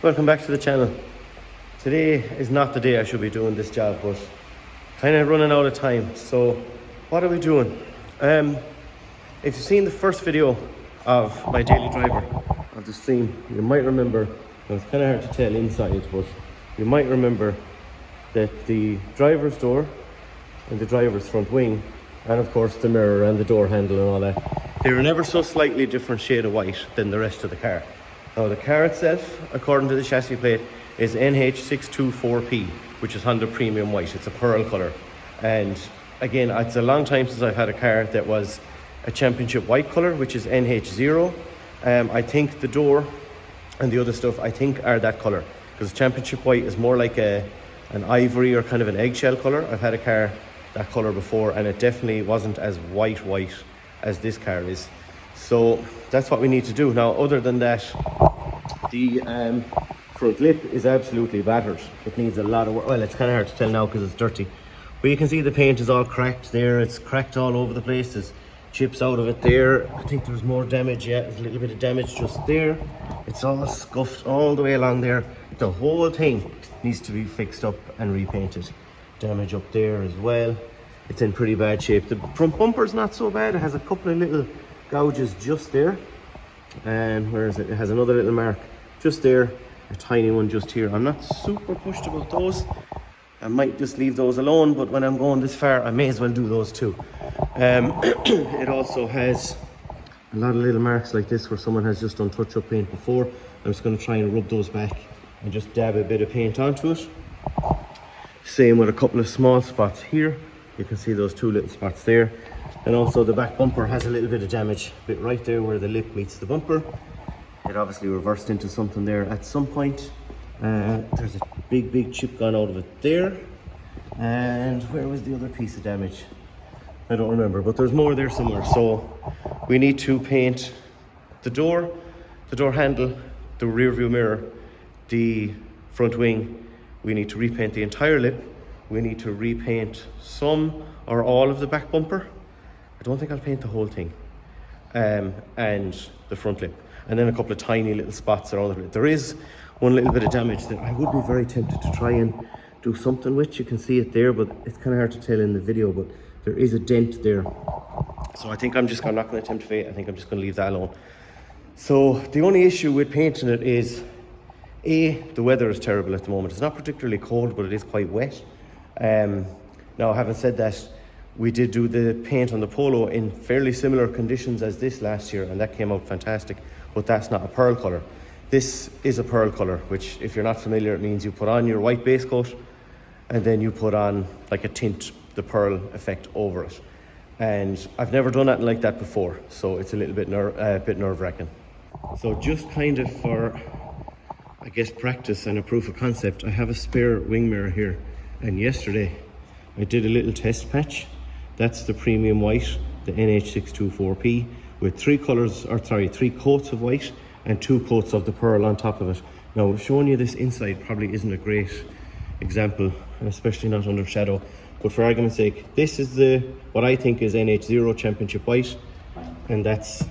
welcome back to the channel. Today is not the day I should be doing this job, but kind of running out of time. So what are we doing? If you've seen the first video of my daily driver of the stream, you might remember, and it's kind of hard to tell inside, but you might remember that the driver's door and the driver's front wing, and of course the mirror and the door handle and all that, they're an ever so slightly different shade of white than the rest of the car. Now the car itself, according to the chassis plate, is NH624P, which is Honda Premium White. It's a pearl colour. And again, it's a long time since I've had a car that was a championship white colour, which is NH0. I think the door and the other stuff, I think, are that colour. Because championship white is more like an ivory or kind of an eggshell colour. I've had a car that colour before, and it definitely wasn't as white as this car is. So that's what we need to do. Now, other than that, the front lip is absolutely battered. It needs a lot of work. Well, it's kind of hard to tell now because it's dirty. But you can see the paint is all cracked there. It's cracked all over the place. There's chips out of it there. I think there's more damage. Yeah, there's a little bit of damage just there. It's all scuffed all the way along there. The whole thing needs to be fixed up and repainted. Damage up there as well. It's in pretty bad shape. The front bumper's not so bad. It has a couple of little gouges just there. And where is it? It has another little mark just there, a tiny one just here. I'm not super pushed about those. I might just leave those alone, but when I'm going this far, I may as well do those too. It also has a lot of little marks like this where someone has just done touch-up paint before. I'm just going to try and rub those back and just dab a bit of paint onto it. Same with a couple of small spots here. You can see those two little spots there. And also the back bumper has a little bit of damage, a bit right there where the lip meets the bumper. It obviously reversed into something there at some point. There's a big chip gone out of it there. And where was the other piece of damage? I don't remember, but there's more there somewhere. So we need to paint the door handle, the rear view mirror, the front wing. We need to repaint the entire lip. We need to repaint some or all of the back bumper. I don't think I'll paint the whole thing. And the front lip. And then a couple of tiny little spots around the lip. There is one little bit of damage that I would be very tempted to try and do something with. You can see it there, but it's kind of hard to tell in the video, but there is a dent there. So I think I'm not going to tempt fate. I think I'm just going to leave that alone. So the only issue with painting it is, the weather is terrible at the moment. It's not particularly cold, but it is quite wet. Now, having said that, we did do the paint on the Polo in fairly similar conditions as this last year, and that came out fantastic, but that's not a pearl colour. This is a pearl colour, which, if you're not familiar, it means you put on your white base coat and then you put on like a tint, the pearl effect over it. And I've never done anything like that before, so it's a little bit nerve-wracking. So just kind of for, I guess, practice and a proof of concept, I have a spare wing mirror here, and yesterday I did a little test patch. That's the premium white, the NH624P, with three coats of white and 2 coats of the pearl on top of it. Now, showing you this inside probably isn't a great example, especially not under shadow, but for argument's sake, this is what I think is NH0 championship white, and that's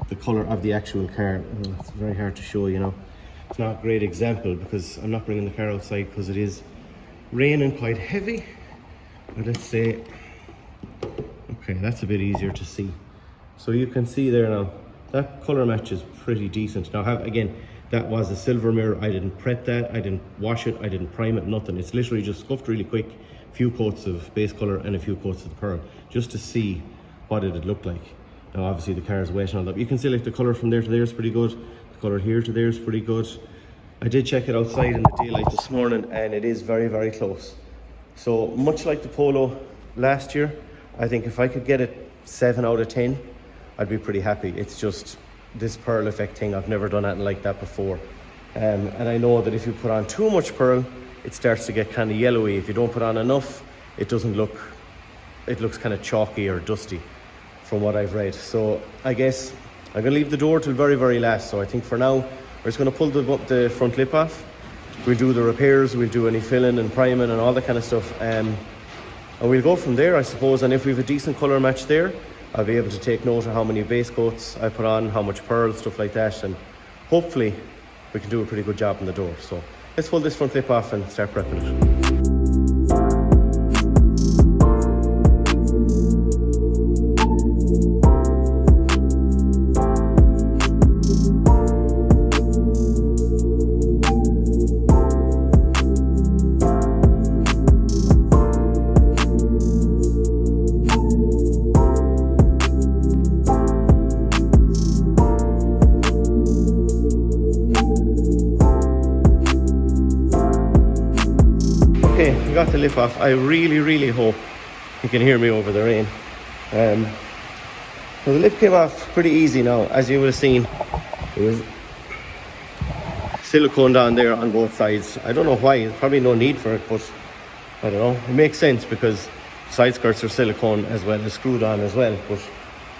the colour of the actual car. It's very hard to show, you know. It's not a great example because I'm not bringing the car outside because it is raining quite heavy. But let's say, okay, that's a bit easier to see. So you can see there now, that colour match is pretty decent. Now, again, that was a silver mirror. I didn't prep that, I didn't wash it, I didn't prime it, nothing. It's literally just scuffed really quick, a few coats of base colour and a few coats of the pearl, just to see what it would look like. Now, obviously the car is wet and all that, but you can see like the colour from there to there is pretty good. The colour here to there is pretty good. I did check it outside in the daylight this morning, and it is very close. So much like the Polo last year, I think if I could get it 7 out of 10, I'd be pretty happy. It's just this pearl effect thing. I've never done anything like that before. And I know that if you put on too much pearl, it starts to get kind of yellowy. If you don't put on enough, it looks kind of chalky or dusty from what I've read. So I guess I'm gonna leave the door till very last. So I think for now, we're just gonna pull the front lip off. We'll do the repairs, we'll do any filling and priming and all that kind of stuff. And we'll go from there, I suppose. And if we have a decent colour match there, I'll be able to take note of how many base coats I put on, how much pearl, stuff like that. And hopefully we can do a pretty good job on the door. So let's pull this front lip off and start prepping it. Okay, we got the lip off. I really hope you can hear me over the rain. So the lip came off pretty easy now. As you would have seen, it was siliconed on there on both sides. I don't know why, there's probably no need for it, but I don't know. It makes sense because side skirts are silicone as well as screwed on as well, but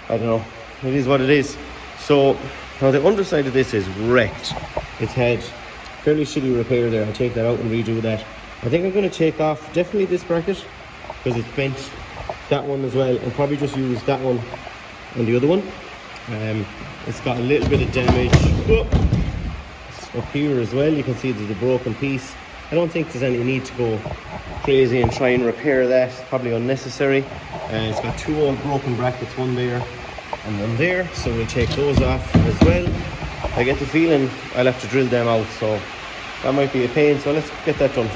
I don't know. It is what it is. So now the underside of this is wrecked. It's had fairly shitty repair there. I'll take that out and redo that. I think I'm going to take off definitely this bracket because it's bent, that one as well, and probably just use that one and the other one. It's got a little bit of damage up here as well. You can see there's a broken piece. I don't think there's any need to go crazy and try and repair that. It's probably unnecessary. It's got two old broken brackets, one there and one there, so we'll take those off as well. I get the feeling I'll have to drill them out, so that might be a pain, so let's get that done.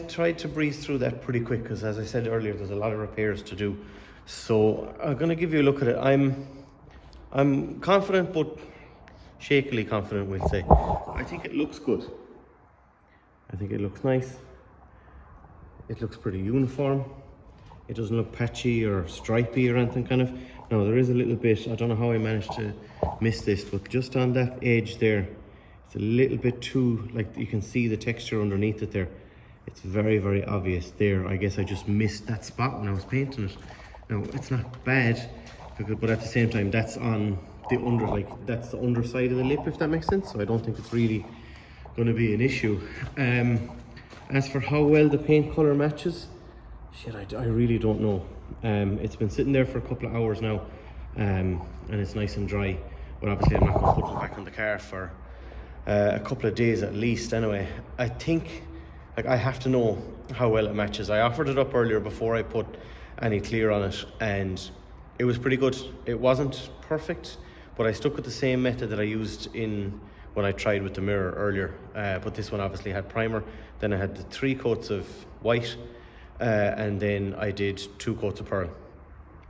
tried to breeze through that pretty quick because, as I said earlier, there's a lot of repairs to do. So I'm going to give you a look at it. I'm confident, but shakily confident, we'll say. I think it looks good. I think it looks nice. It looks pretty uniform. It doesn't look patchy or stripy or anything kind of. No, there is a little bit, I don't know how I managed to miss this, but just on that edge there, it's a little bit too, like you can see the texture underneath it there. It's very, very obvious there. I guess I just missed that spot when I was painting it. Now, it's not bad, but at the same time, that's on the under, like that's the underside of the lip, if that makes sense. So I don't think it's really going to be an issue. As for how well the paint color matches, shit, I really don't know. It's been sitting there for a couple of hours now, and it's nice and dry. But obviously, I'm not going to put it back on the car for a couple of days at least. Anyway, I think like I have to know how well it matches. I offered it up earlier before I put any clear on it, and it was pretty good. It wasn't perfect, but I stuck with the same method that I used when I tried with the mirror earlier. But this one obviously had primer. Then I had the 3 coats of white, and then I did 2 coats of pearl,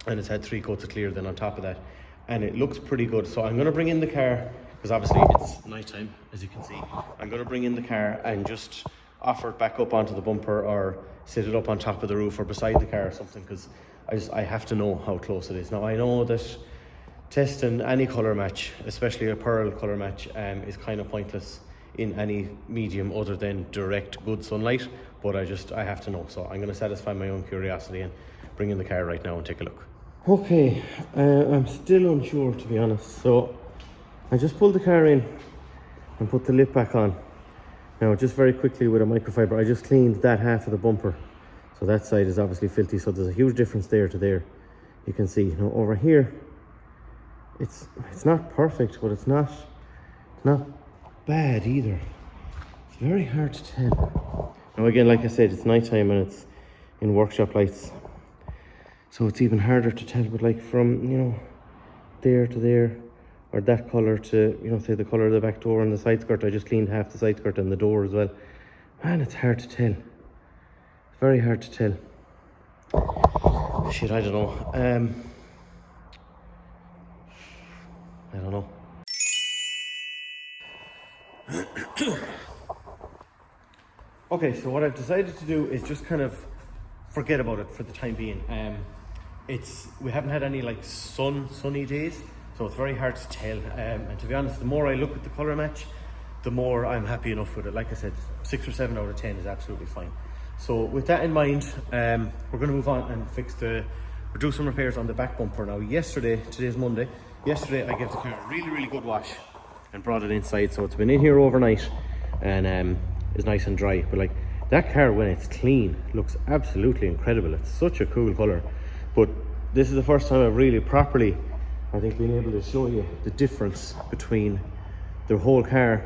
and it's had 3 coats of clear then on top of that, and it looks pretty good. So I'm going to bring in the car, because obviously it's nighttime, as you can see. I'm going to bring in the car and just offer it back up onto the bumper, or sit it up on top of the roof or beside the car or something, because I have to know how close it is. Now I know that testing any colour match, especially a pearl colour match, is kind of pointless in any medium other than direct good sunlight, but I have to know. So I'm going to satisfy my own curiosity and bring in the car right now and take a look. Okay, I'm still unsure, to be honest. So I just pulled the car in and put the lip back on. Now just very quickly with a microfiber, I just cleaned that half of the bumper. So that side is obviously filthy, so there's a huge difference there to there. You can see, now over here, it's not perfect, but it's not bad either. It's very hard to tell. Now again, like I said, it's nighttime and it's in workshop lights, so it's even harder to tell. But like from, you know, there to there, or that colour to, you know, say the colour of the back door and the side skirt, I just cleaned half the side skirt and the door as well. Man, it's hard to tell. It's very hard to tell. Shit, I don't know. I don't know. Okay, so what I've decided to do is just kind of forget about it for the time being. We haven't had any like sunny days, so it's very hard to tell. And to be honest, the more I look at the colour match, the more I'm happy enough with it. Like I said, 6 or 7 out of 10 is absolutely fine. So with that in mind, we're going to move on and do some repairs on the back bumper. Now today's Monday, yesterday I gave the car a really, really good wash and brought it inside. So it's been in here overnight and is nice and dry. But like that car, when it's clean, looks absolutely incredible. It's such a cool colour. But this is the first time I've really properly, I think, been able to show you the difference between the whole car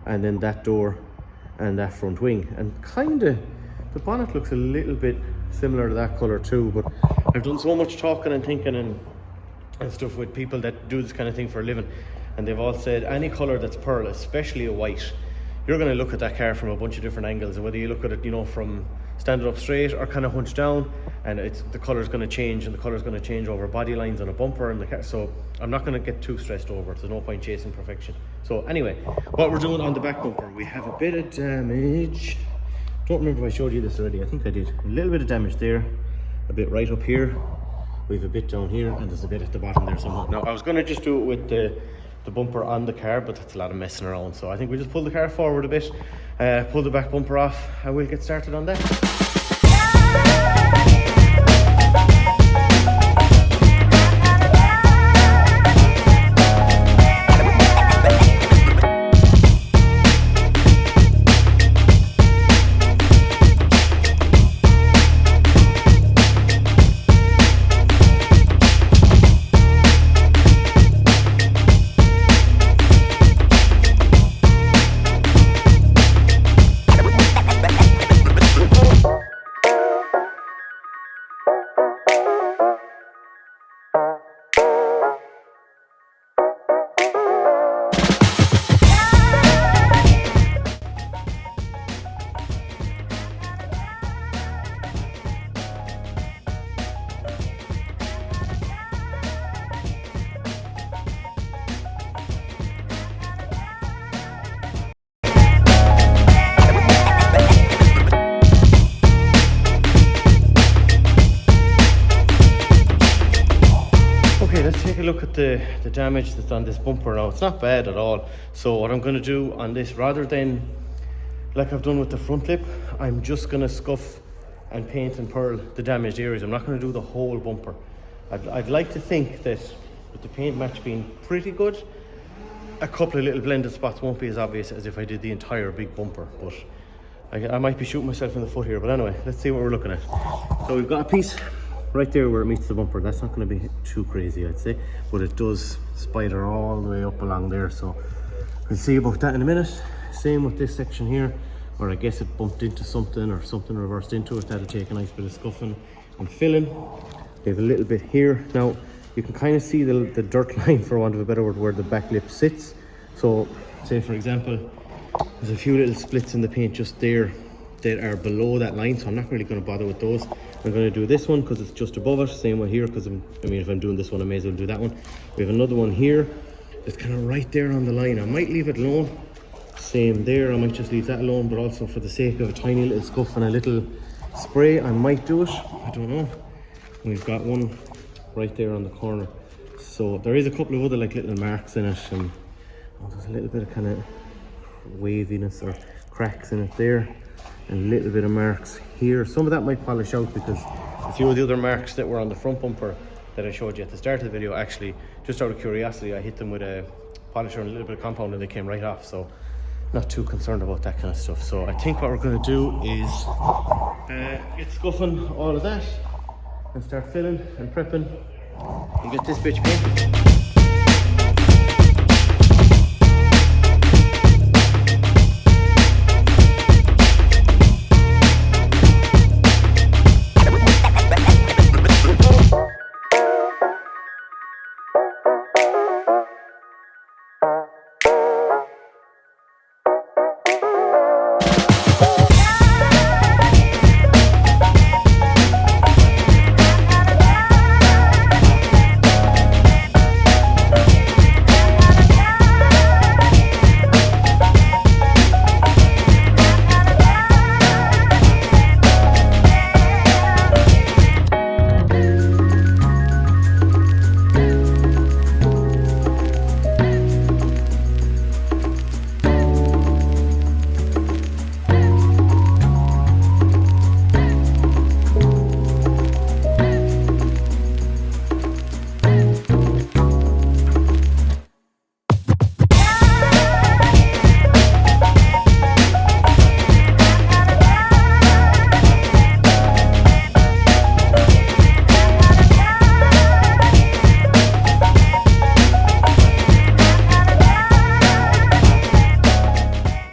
and then that door and that front wing. And kind of the bonnet looks a little bit similar to that colour too. But I've done so much talking and thinking and stuff with people that do this kind of thing for a living, and they've all said any colour that's pearl, especially a white, you're going to look at that car from a bunch of different angles, and whether you look at it, you know, from standing up straight or kind of hunched down, and the colour's going to change, and the colour's going to change over body lines on a bumper and the car. So I'm not going to get too stressed over it. There's no point chasing perfection. So anyway, what we're doing on the back bumper, we have a bit of damage. Don't remember if I showed you this already. I think I did. A little bit of damage there, a bit right up here, we have a bit down here, and there's a bit at the bottom there somewhere. Now I was going to just do it with the bumper on the car, but that's a lot of messing around, so I think we just pull the car forward a bit, pull the back bumper off, and we'll get started on that. the damage that's on this bumper now. It's not bad at all. So what I'm going to do on this, rather than like I've done with the front lip, I'm just going to scuff and paint and pearl the damaged areas. I'm not going to do the whole bumper. I'd like to think that with the paint match being pretty good, a couple of little blended spots won't be as obvious as if I did the entire big bumper, but I might be shooting myself in the foot here. But anyway, let's see what we're looking at. So we've got a piece right there where it meets the bumper. That's not going to be too crazy, I'd say, but it does spider all the way up along there, so we'll see about that in a minute. Same with this section here, or I guess it bumped into something or something reversed into it. That'll take a nice bit of scuffing and filling. We have a little bit here. Now you can kind of see the dirt line, for want of a better word, where the back lip sits. So say for example, there's a few little splits in the paint just there that are below that line, so I'm not really going to bother with those. I'm going to do this one because it's just above it. Same one here, because I mean, if I'm doing this one, I may as well do that one. We have another one here that's kind of right there on the line. I might leave it alone. Same there, I might just leave that alone, but also for the sake of a tiny little scuff and a little spray, I might do it. I don't know. We've got one right there on the corner. So there is a couple of other like little marks in it, and there's a little bit of kind of waviness or cracks in it there, and a little bit of marks here. Some of that might polish out because a few of the other marks that were on the front bumper that I showed you at the start of the video, actually, just out of curiosity, I hit them with a polisher and a little bit of compound and they came right off. So not too concerned about that kind of stuff. So I think what we're going to do is get scuffing all of that and start filling and prepping and get this bitch painted.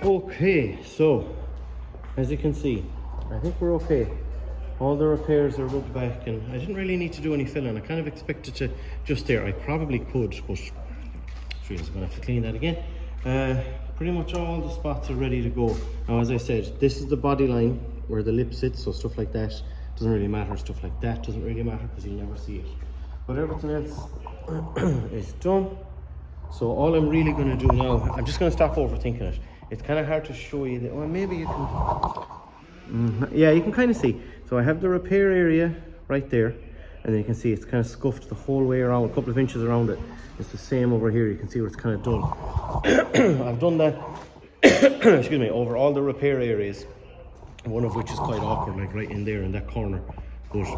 Okay, so as you can see, I think we're okay. All the repairs are rubbed back, and I didn't really need to do any filling. I kind of expected to just there. I probably could, but I'm gonna have to clean that again. Pretty much all the spots are ready to go. Now, as I said, this is the body line where the lip sits, so stuff like that doesn't really matter. Stuff like that doesn't really matter because you'll never see it. But everything else is done. So all I'm really going to do now, I'm just going to stop overthinking it. It's kind of hard to show you that. Well, maybe you can. Yeah, you can kind of see. So I have the repair area right there, and then you can see it's kind of scuffed the whole way around, a couple of inches around it. It's the same over here. You can see where it's kind of done. I've done that, excuse me, over all the repair areas, one of which is quite awkward, like right in there in that corner. But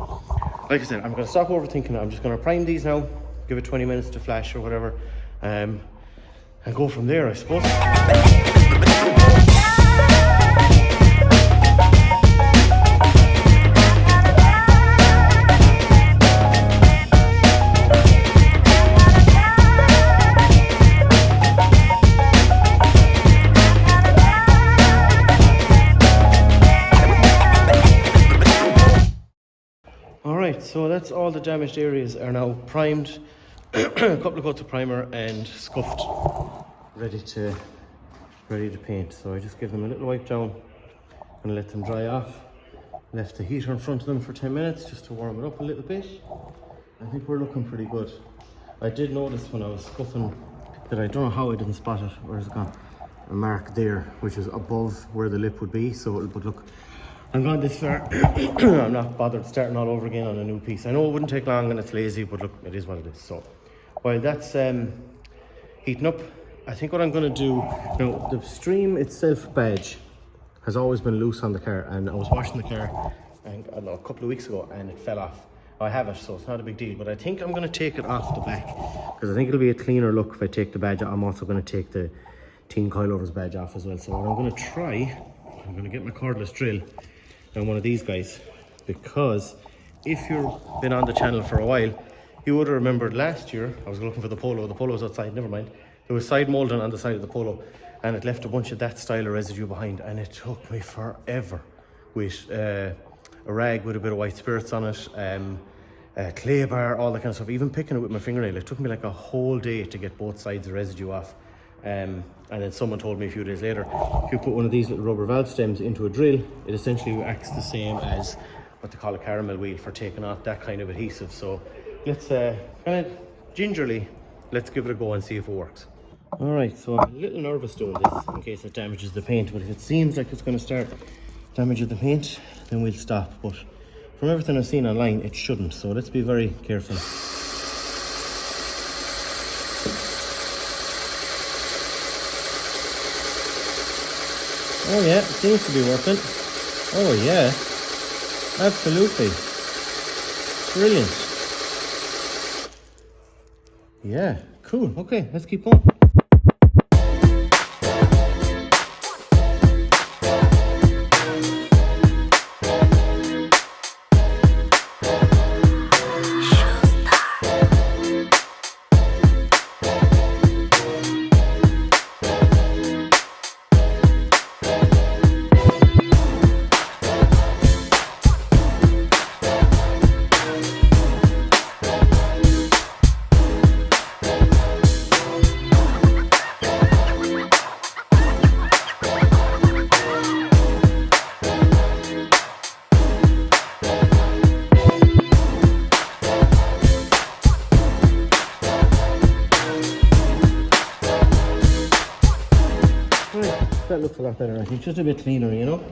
like I said, I'm going to stop overthinking it. I'm just going to prime these now, give it 20 minutes to flash or whatever, and go from there, I suppose. Alright, so that's all the damaged areas are now primed, a couple of coats of primer and scuffed, ready to paint. So I just give them a little wipe down and let them dry off. Left the heater in front of them for 10 minutes just to warm it up a little bit. I think we're looking pretty good. I did notice when I was scuffing that I don't know how I didn't spot it. Where's it gone? A mark there, which is above where the lip would be. So, but look, I'm gone this far. I'm not bothered starting all over again on a new piece. I know it wouldn't take long and it's lazy, but look, it is what it is. So while that's heating up, I think what I'm going to do, now the Stream itself badge has always been loose on the car, and I was washing the car and, I don't know, a couple of weeks ago, and it fell off. I have it, so it's not a big deal, but I think I'm going to take it off the back because I think it'll be a cleaner look if I take the badge off. I'm also going to take the teen coilovers badge off as well. So what I'm going to try, I'm going to get my cordless drill and one of these guys, because if you've been on the channel for a while, you would have remembered last year I was looking for the Polo's outside, never mind. There was side molding on the side of the Polo, and it left a bunch of that style of residue behind, and it took me forever with a rag with a bit of white spirits on it, a clay bar, all that kind of stuff. Even picking it with my fingernail, it took me like a whole day to get both sides of the residue off. And then someone told me a few days later, if you put one of these little rubber valve stems into a drill, it essentially acts the same as what they call a caramel wheel for taking off that kind of adhesive. So let's kind of gingerly, let's give it a go and see if it works. All right, so I'm a little nervous doing this in case it damages the paint, but if it seems like it's going to start damaging the paint, then we'll stop. But from everything I've seen online, it shouldn't, so let's be very careful. Oh yeah, it seems to be working. Oh yeah, absolutely. Brilliant. Yeah, cool. Okay, let's keep going. That looks a lot better, I think. Just a bit cleaner, you know.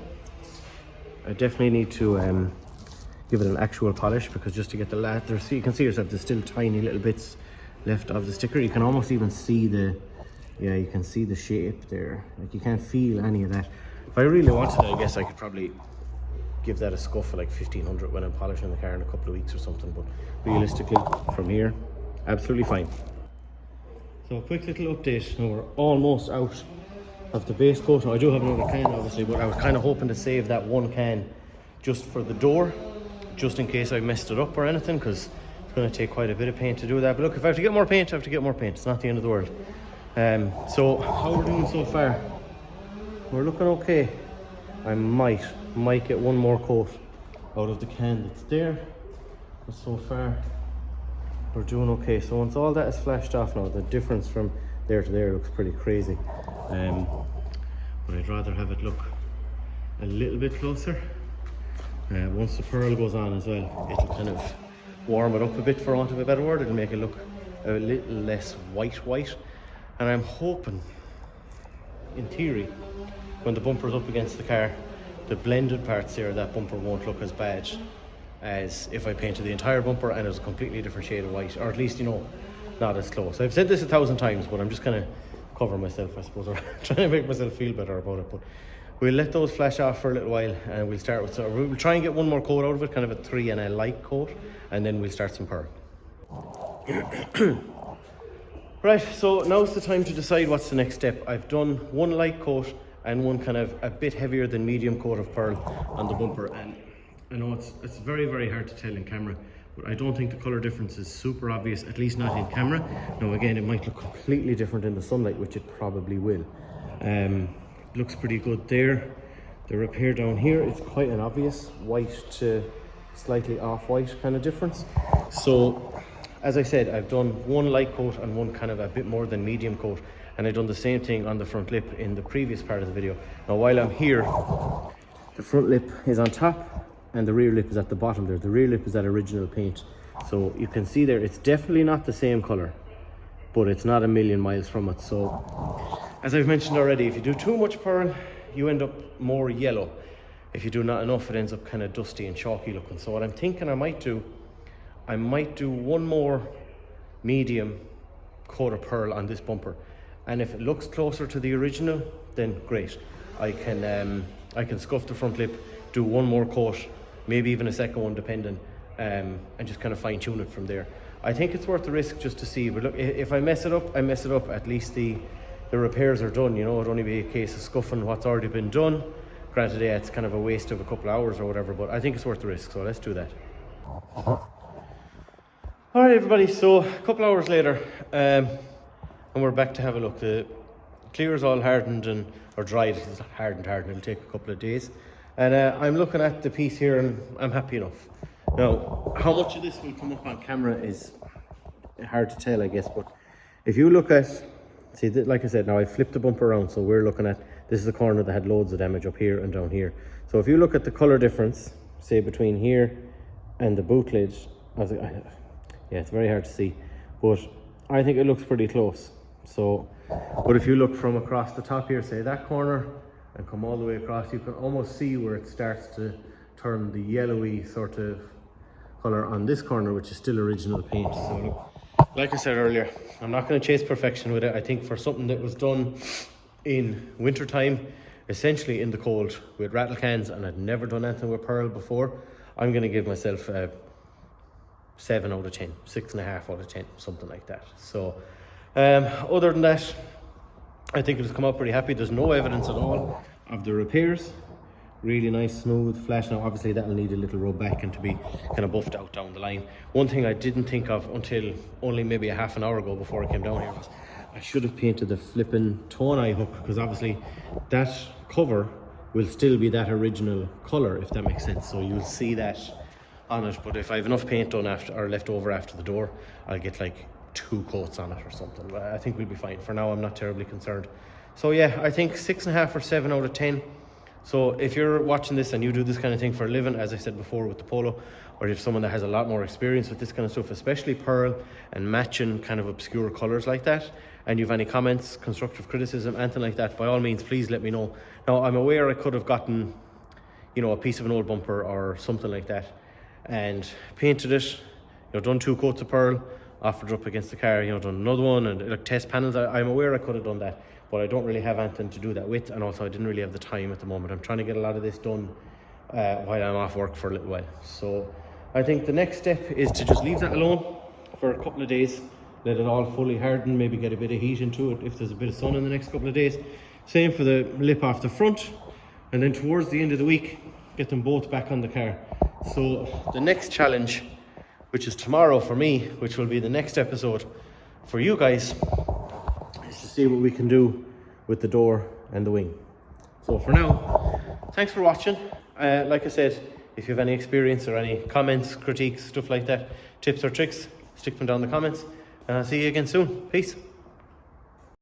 I definitely need to give it an actual polish, because just to get the lather, see, you can see yourself, there's still tiny little bits left of the sticker. You can almost even see the, yeah, you can see the shape there. Like, you can't feel any of that. If I really wanted to, I guess I could probably give that a scuff of like 1500 when I'm polishing the car in a couple of weeks or something, but realistically, from here, absolutely fine. So a quick little update. Now we're almost out of the base coat. Now, I do have another can obviously, but I was kind of hoping to save that one can just for the door, just in case I messed it up or anything, because it's going to take quite a bit of paint to do that. But look, if I have to get more paint, I have to get more paint. It's not the end of the world. So how we're doing so far? We're looking okay. I might get one more coat out of the can that's there, but so far we're doing okay. So once all that is flashed off now, the difference from there to there looks pretty crazy. But I'd rather have it look a little bit closer. Once the pearl goes on as well, it'll kind of warm it up a bit, for want of a better word. It'll make it look a little less white. And I'm hoping, in theory, when the bumper's up against the car, the blended parts here, that bumper won't look as bad as if I painted the entire bumper and it was a completely different shade of white, or at least, you know, not as close. I've said this 1,000 times, but I'm just kind of cover myself, I suppose, or trying to make myself feel better about it. But we'll let those flash off for a little while, and we'll start with, so we'll try and get one more coat out of it, kind of a 3 and a light coat, and then we'll start some pearl. Right, so now's the time to decide what's the next step. I've done one light coat and one kind of a bit heavier than medium coat of pearl on the bumper, and I know it's very, very hard to tell in camera, but I don't think the colour difference is super obvious, at least not in camera. Now again, it might look completely different in the sunlight, which it probably will. Looks pretty good there. The repair down here, it's quite an obvious white to slightly off-white kind of difference. So, as I said, I've done one light coat and one kind of a bit more than medium coat, and I've done the same thing on the front lip in the previous part of the video. Now while I'm here, the front lip is on top and the rear lip is at the bottom there. The rear lip is that original paint. So you can see there, it's definitely not the same colour, but it's not a million miles from it. So, as I've mentioned already, if you do too much pearl, you end up more yellow. If you do not enough, it ends up kind of dusty and chalky looking. So what I'm thinking I might do one more medium coat of pearl on this bumper, and if it looks closer to the original, then great. I can scuff the front lip, do one more coat, maybe even a second one depending, and just kind of fine tune it from there. I think it's worth the risk just to see. But look, if I mess it up, I mess it up. At least the repairs are done, you know. It'd only be a case of scuffing what's already been done. Granted, yeah, it's kind of a waste of a couple of hours or whatever, but I think it's worth the risk, so let's do that. All right, everybody, so a couple hours later, and we're back to have a look. The clear is all hardened or dried. It's hardened. It'll take a couple of days. And I'm looking at the piece here and I'm happy enough. Now, how much of this will come up on camera is hard to tell, I guess, but if you look at, see, like I said, now I flipped the bumper around, so we're looking at, this is the corner that had loads of damage up here and down here. So if you look at the colour difference, say between here and the boot lid, yeah, it's very hard to see, but I think it looks pretty close. So, but if you look from across the top here, say that corner, and come all the way across, you can almost see where it starts to turn the yellowy sort of colour on this corner, which is still original paint. So like I said earlier, I'm not going to chase perfection with it. I think for something that was done in winter time, essentially in the cold with rattle cans, and I'd never done anything with pearl before, I'm going to give myself a 7 out of 10, 6.5 out of 10, something like that. So other than that, I think it has come out pretty happy. There's no evidence at all of the repairs. Really nice, smooth, flash. Now obviously that'll need a little rub back and to be kind of buffed out down the line. One thing I didn't think of until only maybe a half an hour ago before I came down here was I should have painted the flipping tone eye hook, because obviously that cover will still be that original colour, if that makes sense. So you'll see that on it, but if I have enough paint done after or left over after the door, I'll get like 2 coats on it or something. I think we'll be fine. For now, I'm not terribly concerned. So yeah, I think 6.5 or 7 out of 10. So if you're watching this and you do this kind of thing for a living, as I said before with the Polo, or if someone that has a lot more experience with this kind of stuff, especially pearl and matching kind of obscure colours like that, and you have any comments, constructive criticism, anything like that, by all means, please let me know. Now, I'm aware I could have gotten, you know, a piece of an old bumper or something like that and painted it, you know, done 2 coats of pearl, offered up against the car, you know, done another one, and like test panels. I'm aware I could have done that, but I don't really have anything to do that with, and also I didn't really have the time at the moment. I'm trying to get a lot of this done while I'm off work for a little while. So I think the next step is to just leave that alone for a couple of days, let it all fully harden, maybe get a bit of heat into it if there's a bit of sun in the next couple of days. Same for the lip off the front, and then towards the end of the week, get them both back on the car. So the next challenge, which is tomorrow for me, which will be the next episode for you guys, is to see what we can do with the door and the wing. So for now, thanks for watching. Like I said, if you have any experience or any comments, critiques, stuff like that, tips or tricks, stick them down in the comments, and I'll see you again soon. Peace.